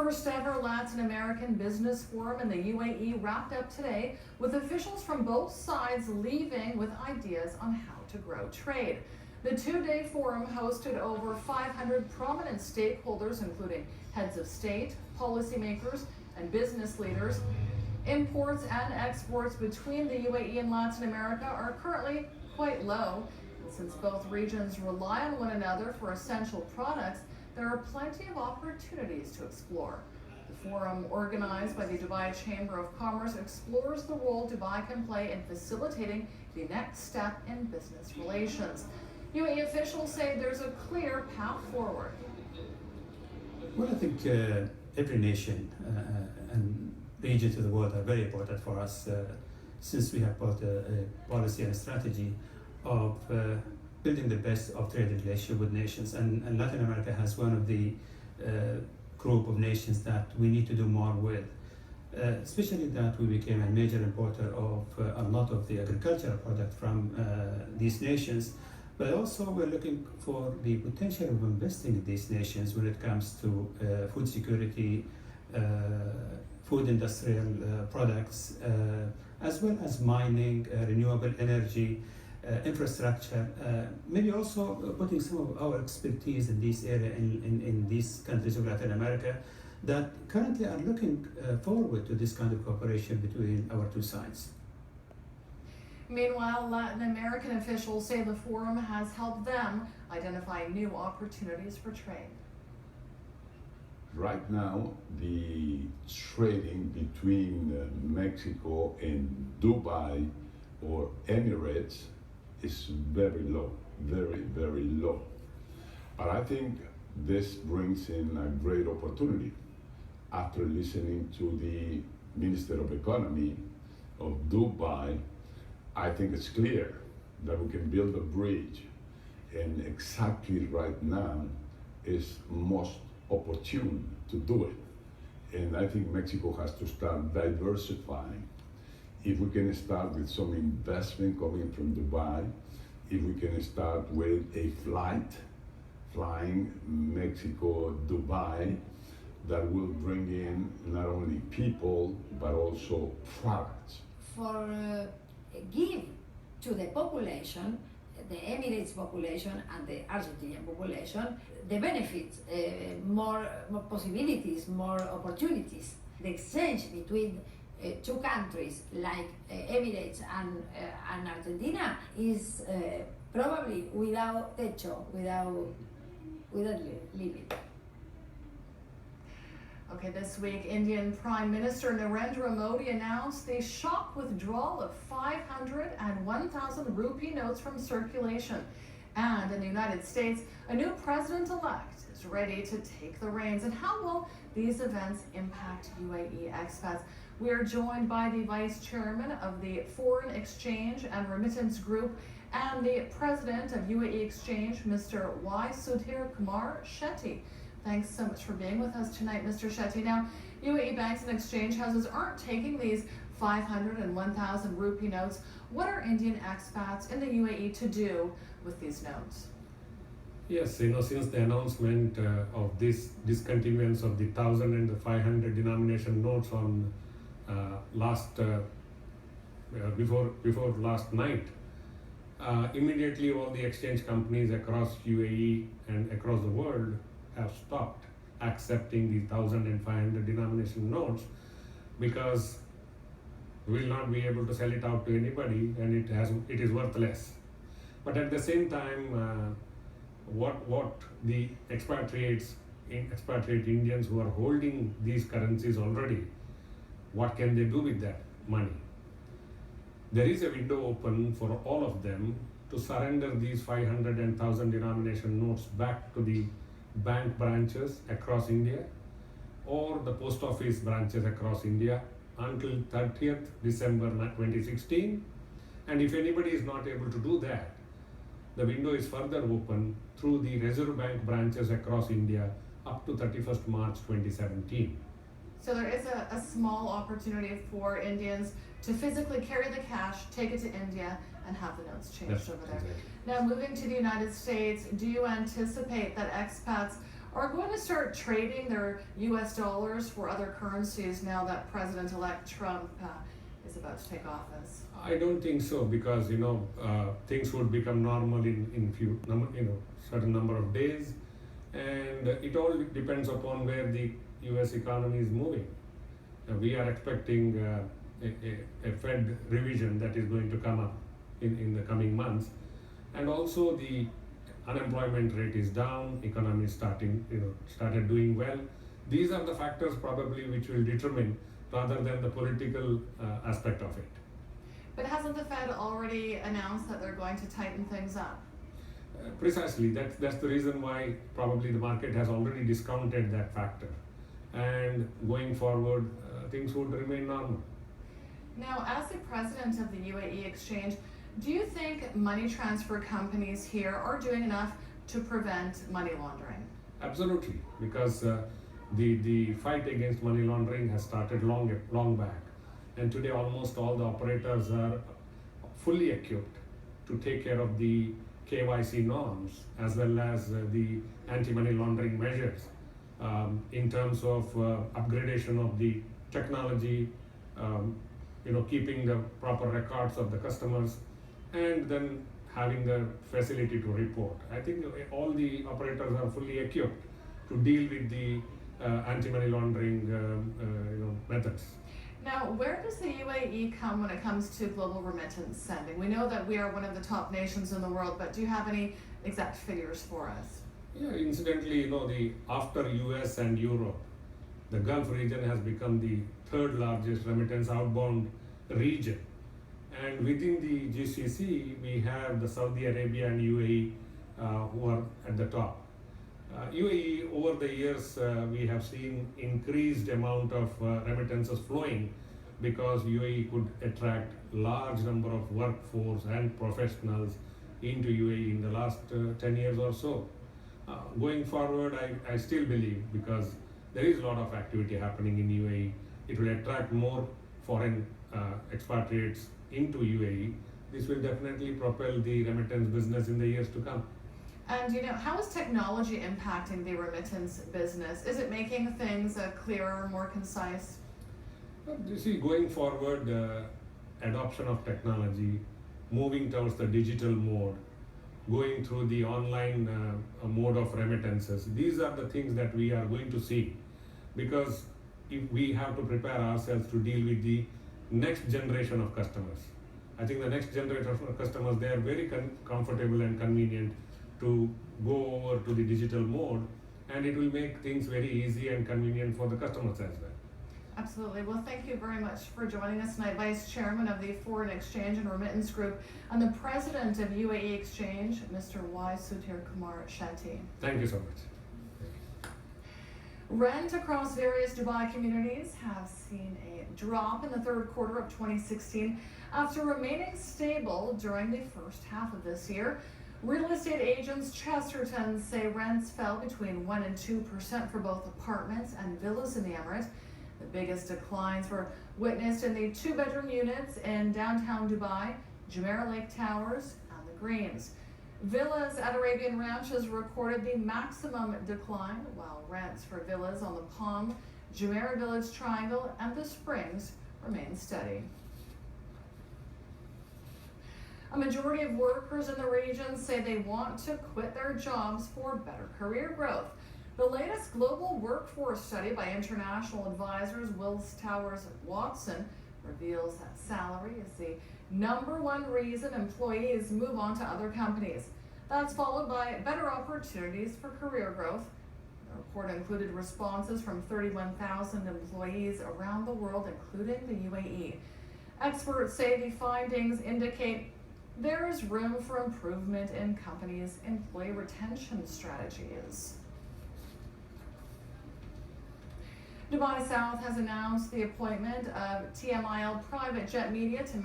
first ever Latin American Business Forum in the UAE wrapped up today with officials from both sides leaving with ideas on how to grow trade. The two-day forum hosted over 500 prominent stakeholders, including heads of state, policymakers, and business leaders. Imports and exports between the UAE and Latin America are currently quite low. And since both regions rely on one another for essential products, there are plenty of opportunities to explore. The forum, organized by the Dubai Chamber of Commerce, explores the role Dubai can play in facilitating the next step in business relations. UAE officials say there's a clear path forward. Well, I think every nation and regions of the world are very important for us since we have both a policy and a strategy of building the best of trade relationship with nations. And Latin America has one of the group of nations that we need to do more with, especially that we became a major importer of a lot of the agricultural product from these nations. But also we're looking for the potential of investing in these nations when it comes to food security, food industrial products, as well as mining, renewable energy, infrastructure, maybe also putting some of our expertise in this area in these countries of Latin America that currently are looking forward to this kind of cooperation between our two sides. Meanwhile, Latin American officials say the forum has helped them identify new opportunities for trade. Right now, the trading between Mexico and Dubai or Emirates is very low, very, very low. But I think this brings in a great opportunity. After listening to the Minister of Economy of Dubai, I think it's clear that we can build a bridge, and exactly right now is most opportune to do it. And I think Mexico has to start diversifying. If we can start with some investment coming from Dubai, if we can start with a flight flying Mexico-Dubai, that will bring in not only people, but also products. For give to the population, the Emirates population and the Argentinian population, the benefits, more possibilities, more opportunities. The exchange between two countries like Emirates and Argentina is probably without techo, without limit. Okay, this week, Indian Prime Minister Narendra Modi announced the shock withdrawal of 500 and 1,000 rupee notes from circulation. And in the United States, a new president-elect is ready to take the reins. And how will these events impact UAE expats? We are joined by the Vice Chairman of the Foreign Exchange and Remittance Group and the President of UAE Exchange, Mr. Y. Sudhir Kumar Shetty. Thanks so much for being with us tonight, Mr. Shetty. Now, UAE banks and exchange houses aren't taking these 500 and 1,000 rupee notes. What are Indian expats in the UAE to do with these notes? Yes, since the announcement of this discontinuance of the 1,000 and the 500 denomination notes on before last night, immediately all the exchange companies across UAE and across the world have stopped accepting the 1,000 and 500 denomination notes because we will not be able to sell it out to anybody, and it is worthless. But at the same time, what the expatriate Indians who are holding these currencies already, what can they do with that money? There is a window open for all of them to surrender these 500 and 1,000 denomination notes back to the bank branches across India or the post office branches across India until 30th December 2016. And if anybody is not able to do that, the window is further open through the Reserve Bank branches across India up to 31st March 2017. So there is a small opportunity for Indians to physically carry the cash, take it to India, and have the notes changed over there. Exactly. Now, moving to the United States, do you anticipate that expats are going to start trading their US dollars for other currencies now that President-elect Trump is about to take office? I don't think so, because things would become normal in certain number of days, and it all depends upon where the US economy is moving. We are expecting a Fed revision that is going to come up in the coming months, and also the unemployment rate is down, economy is started doing well. These are the factors probably which will determine rather than the political aspect of it. But hasn't the Fed already announced that they're going to tighten things up? Precisely, that's the reason why probably the market has already discounted that factor, and going forward things would remain normal. Now, as the president of the UAE exchange, do you think money transfer companies here are doing enough to prevent money laundering? Absolutely, because the fight against money laundering has started long back, and today almost all the operators are fully equipped to take care of the KYC norms as well as the anti-money laundering measures in terms of upgradation of the technology, keeping the proper records of the customers, and then having the facility to report. I think all the operators are fully equipped to deal with the anti-money laundering methods. Now, where does the UAE come when it comes to global remittance sending? We know that we are one of the top nations in the world, but do you have any exact figures for us? Yeah, incidentally, after US and Europe, the Gulf region has become the third largest remittance outbound region. And within the GCC, we have the Saudi Arabia and UAE who are at the top. UAE, over the years, we have seen increased amount of remittances flowing because UAE could attract large number of workforce and professionals into UAE in the last 10 years or so. Going forward, I still believe, because there is a lot of activity happening in UAE, it will attract more foreign expatriates into UAE. This will definitely propel the remittance business in the years to come. And how is technology impacting the remittance business? Is it making things clearer, more concise? You see, going forward, adoption of technology, moving towards the digital mode, going through the online mode of remittances, these are the things that we are going to see, because if we have to prepare ourselves to deal with the next generation of customers. I think the next generation of customers, they are very comfortable and convenient to go over to the digital mode, and it will make things very easy and convenient for the customers as well. Absolutely. Well, thank you very much for joining us tonight, Vice Chairman of the Foreign Exchange and Remittance Group and the President of UAE Exchange, Mr. Y. Sudhir Kumar Shetty. Thank you so much. Rent across various Dubai communities have seen a drop in the third quarter of 2016 after remaining stable during the first half of this year. Real estate agents Chesterton say rents fell between 1% and 2% for both apartments and villas in the Emirates. The biggest declines were witnessed in the 2-bedroom units in downtown Dubai, Jumeirah Lake Towers, and the Greens. Villas at Arabian Ranches recorded the maximum decline, while rents for villas on the Palm, Jumeirah Village Triangle, and the Springs remain steady. A majority of workers in the region say they want to quit their jobs for better career growth. The latest global workforce study by international advisors Willis Towers Watson reveals that salary is the #1 reason employees move on to other companies. That's followed by better opportunities for career growth. The report included responses from 31,000 employees around the world, including the UAE. Experts say the findings indicate there is room for improvement in companies' employee retention strategies. Dubai South has announced the appointment of TMIL Private Jet Media to